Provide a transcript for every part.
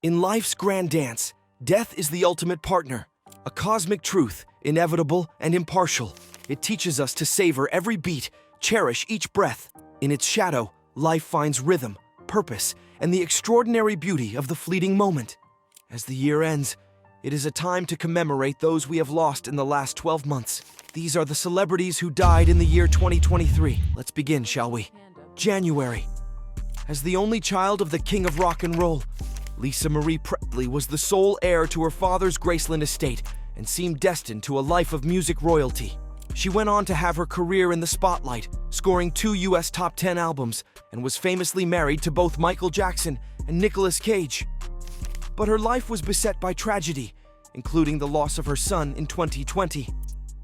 In life's grand dance, death is the ultimate partner. A cosmic truth, inevitable and impartial. It teaches us to savor every beat, cherish each breath. In its shadow, life finds rhythm, purpose, and the extraordinary beauty of the fleeting moment. As the year ends, it is a time to commemorate those we have lost in the last 12 months. These are the celebrities who died in the year 2023. Let's begin, shall we? January. As the only child of the king of rock and roll, Lisa Marie Presley was the sole heir to her father's Graceland estate and seemed destined to a life of music royalty. She went on to have her career in the spotlight, scoring 2 US top 10 albums, and was famously married to both Michael Jackson and Nicolas Cage. But her life was beset by tragedy, including the loss of her son in 2020.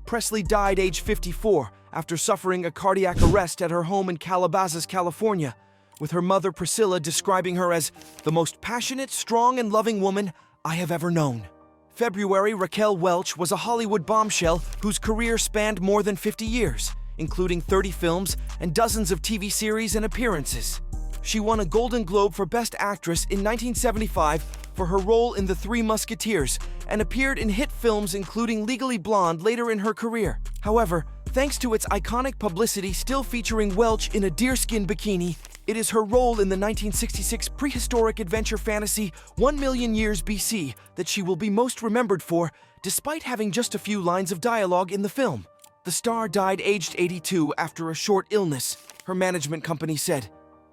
Presley died age 54 after suffering a cardiac arrest at her home in Calabasas, California, with her mother Priscilla describing her as the most passionate, strong, and loving woman I have ever known. February, Raquel Welch was a Hollywood bombshell whose career spanned more than 50 years, including 30 films and dozens of TV series and appearances. She won a Golden Globe for Best Actress in 1975 for her role in The Three Musketeers and appeared in hit films including Legally Blonde later in her career. However, thanks to its iconic publicity still featuring Welch in a deerskin bikini, it is her role in the 1966 prehistoric adventure fantasy 1 Million Years BC that she will be most remembered for, despite having just a few lines of dialogue in the film. The star died aged 82 after a short illness, her management company said,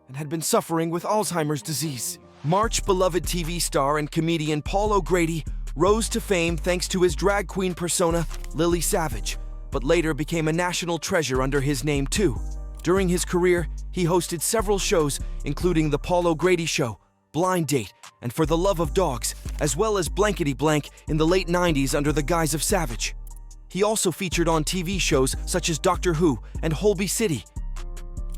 and had been suffering with Alzheimer's disease. March, beloved TV star and comedian Paul O'Grady rose to fame thanks to his drag queen persona, Lily Savage, but later became a national treasure under his name too. During his career, he hosted several shows, including The Paul O'Grady Show, Blind Date, and For the Love of Dogs, as well as Blankety Blank in the late 90s under the guise of Savage. He also featured on TV shows such as Doctor Who and Holby City.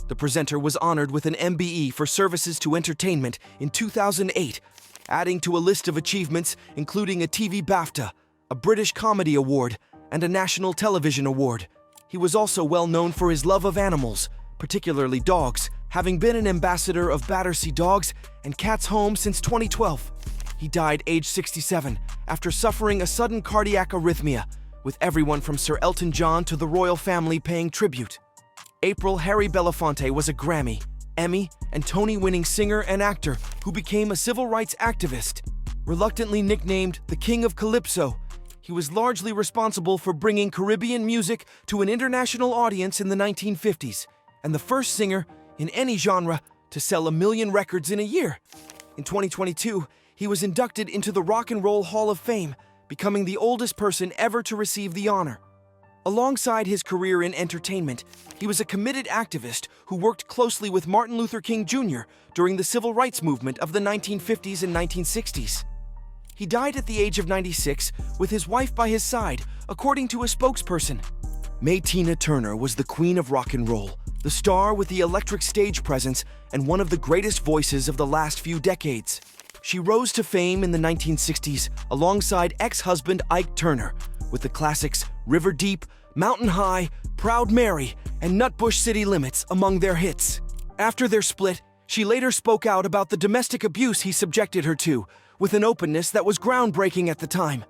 The presenter was honored with an MBE for services to entertainment in 2008, adding to a list of achievements including a TV BAFTA, a British Comedy Award, and a National Television Award. He was also well known for his love of animals, particularly dogs, having been an ambassador of Battersea Dogs and Cats Home since 2012. He died aged 67 after suffering a sudden cardiac arrhythmia, with everyone from Sir Elton John to the royal family paying tribute. April, Harry Belafonte was a Grammy, Emmy, and Tony-winning singer and actor who became a civil rights activist. Reluctantly nicknamed the King of Calypso, he was largely responsible for bringing Caribbean music to an international audience in the 1950s, and the first singer in any genre to sell 1 million records in a year. In 2022, he was inducted into the Rock and Roll Hall of Fame, becoming the oldest person ever to receive the honor. Alongside his career in entertainment, he was a committed activist who worked closely with Martin Luther King Jr. during the civil rights movement of the 1950s and 1960s. He died at the age of 96 with his wife by his side, according to a spokesperson. May Tina Turner was the queen of rock and roll, the star with the electric stage presence and one of the greatest voices of the last few decades. She rose to fame in the 1960s alongside ex-husband Ike Turner, with the classics River Deep, Mountain High, Proud Mary, and Nutbush City Limits among their hits. After their split, she later spoke out about the domestic abuse he subjected her to, with an openness that was groundbreaking at the time.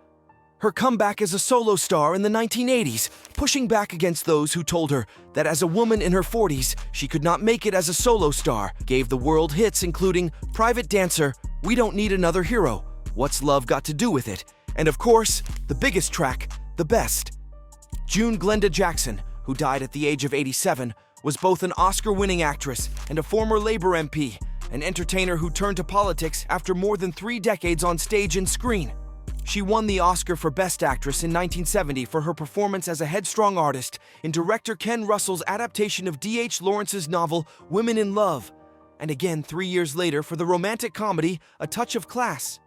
Her comeback as a solo star in the 1980s, pushing back against those who told her that as a woman in her 40s, she could not make it as a solo star, gave the world hits including Private Dancer, We Don't Need Another Hero, What's Love Got to Do With It, and of course, the biggest track, The Best. June Glenda Jackson, who died at the age of 87, was both an Oscar-winning actress and a former Labor MP, an entertainer who turned to politics after more than 3 decades on stage and screen. She won the Oscar for Best Actress in 1970 for her performance as a headstrong artist in director Ken Russell's adaptation of D.H. Lawrence's novel Women in Love, and again 3 years later for the romantic comedy A Touch of Class.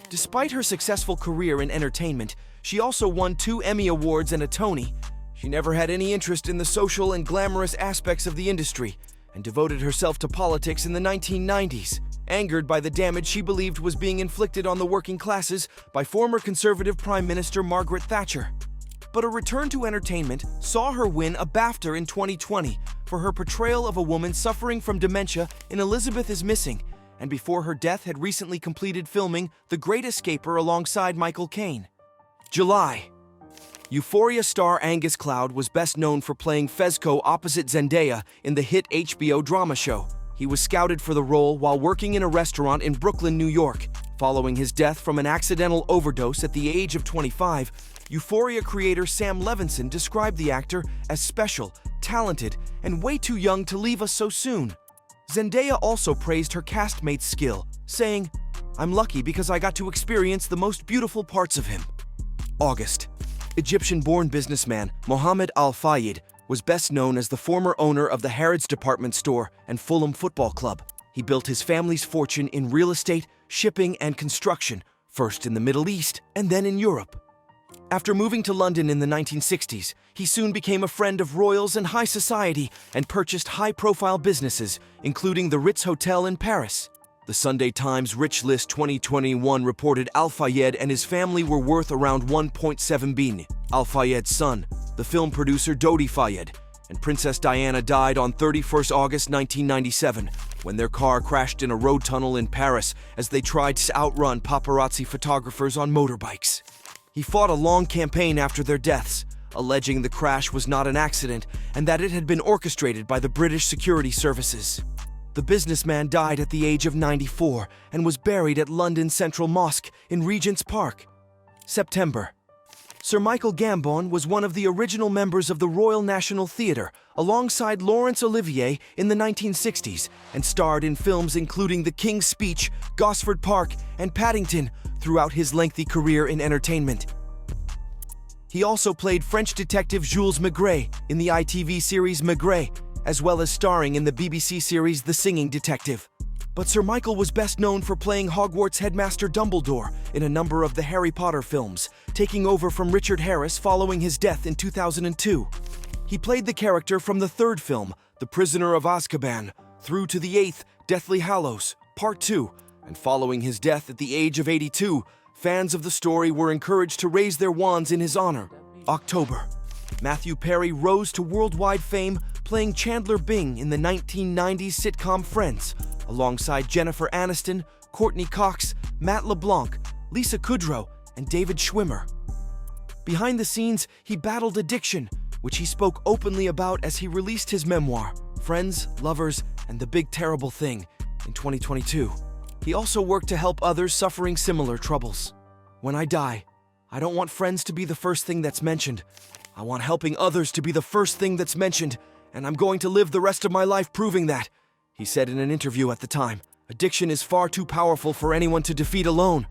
Despite her successful career in entertainment, she also won 2 Emmy Awards and a Tony. She never had any interest in the social and glamorous aspects of the industry, and devoted herself to politics in the 1990s, angered by the damage she believed was being inflicted on the working classes by former Conservative Prime Minister Margaret Thatcher. But a return to entertainment saw her win a BAFTA in 2020 for her portrayal of a woman suffering from dementia in Elizabeth is Missing, and before her death had recently completed filming The Great Escaper alongside Michael Caine. July. Euphoria star Angus Cloud was best known for playing Fezco opposite Zendaya in the hit HBO drama show. He was scouted for the role while working in a restaurant in Brooklyn, New York. Following his death from an accidental overdose at the age of 25, Euphoria creator Sam Levinson described the actor as special, talented, and way too young to leave us so soon. Zendaya also praised her castmate's skill, saying, "I'm lucky because I got to experience the most beautiful parts of him." August. Egyptian-born businessman Mohammed Al-Fayed was best known as the former owner of the Harrods department store and Fulham Football Club. He built his family's fortune in real estate, shipping, and construction, first in the Middle East and then in Europe. After moving to London in the 1960s, he soon became a friend of royals and high society and purchased high-profile businesses, including the Ritz Hotel in Paris. The Sunday Times Rich List 2021 reported Al-Fayed and his family were worth around 1.7 billion. Al-Fayed's son, the film producer Dodi Fayed, and Princess Diana died on 31 August 1997 when their car crashed in a road tunnel in Paris as they tried to outrun paparazzi photographers on motorbikes. He fought a long campaign after their deaths, alleging the crash was not an accident and that it had been orchestrated by the British security services. The businessman died at the age of 94 and was buried at London Central Mosque in Regent's Park. September. Sir Michael Gambon was one of the original members of the Royal National Theatre, alongside Laurence Olivier in the 1960s, and starred in films including The King's Speech, Gosford Park, and Paddington throughout his lengthy career in entertainment. He also played French detective Jules Maigret in the ITV series Maigret, as well as starring in the BBC series The Singing Detective. But Sir Michael was best known for playing Hogwarts headmaster Dumbledore in a number of the Harry Potter films, taking over from Richard Harris following his death in 2002. He played the character from the third film, The Prisoner of Azkaban, through to the eighth, Deathly Hallows, Part 2, and following his death at the age of 82, fans of the story were encouraged to raise their wands in his honor. October. Matthew Perry rose to worldwide fame playing Chandler Bing in the 1990s sitcom Friends, alongside Jennifer Aniston, Courtney Cox, Matt LeBlanc, Lisa Kudrow, and David Schwimmer. Behind the scenes, he battled addiction, which he spoke openly about as he released his memoir, Friends, Lovers, and the Big Terrible Thing, in 2022. He also worked to help others suffering similar troubles. When I die, I don't want friends to be the first thing that's mentioned. I want helping others to be the first thing that's mentioned, and I'm going to live the rest of my life proving that, he said in an interview at the time. Addiction is far too powerful for anyone to defeat alone,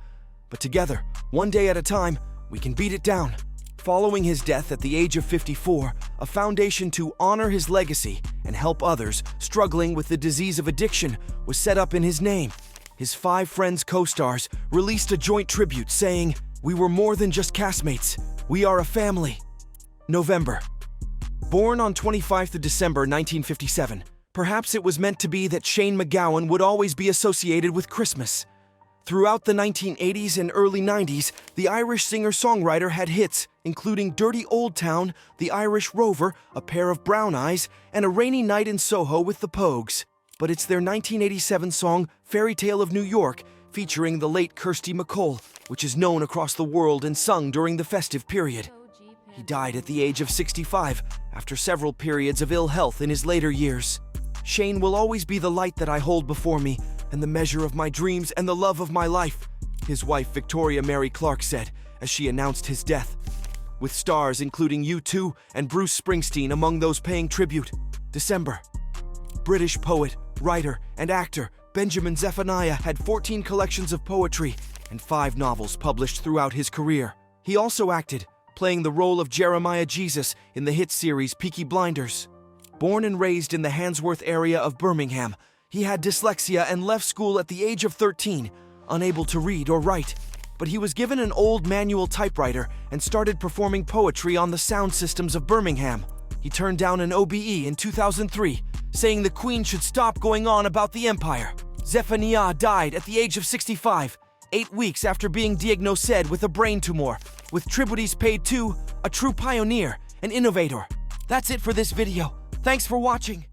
but together, one day at a time, we can beat it down. Following his death at the age of 54, a foundation to honor his legacy and help others struggling with the disease of addiction was set up in his name. His 5 Friends co-stars released a joint tribute saying, "We were more than just castmates. We are a family." November. Born on 25th of December 1957, perhaps it was meant to be that Shane MacGowan would always be associated with Christmas. Throughout the 1980s and early 90s, the Irish singer-songwriter had hits, including Dirty Old Town, The Irish Rover, A Pair of Brown Eyes, and A Rainy Night in Soho with the Pogues. But it's their 1987 song, Fairy Tale of New York, featuring the late Kirsty MacColl, which is known across the world and sung during the festive period. He died at the age of 65, after several periods of ill health in his later years. Shane will always be the light that I hold before me, and the measure of my dreams and the love of my life, his wife Victoria Mary Clark said, as she announced his death. With stars including U2 and Bruce Springsteen among those paying tribute. December. British poet, writer, and actor Benjamin Zephaniah had 14 collections of poetry and 5 novels published throughout his career. He also acted, playing the role of Jeremiah Jesus in the hit series Peaky Blinders. Born and raised in the Handsworth area of Birmingham, he had dyslexia and left school at the age of 13, unable to read or write. But he was given an old manual typewriter and started performing poetry on the sound systems of Birmingham. He turned down an OBE in 2003, saying the Queen should stop going on about the Empire. Zephaniah died at the age of 65, 8 weeks after being diagnosed with a brain tumor, with tributes paid to a true pioneer and innovator. That's it for this video. Thanks for watching.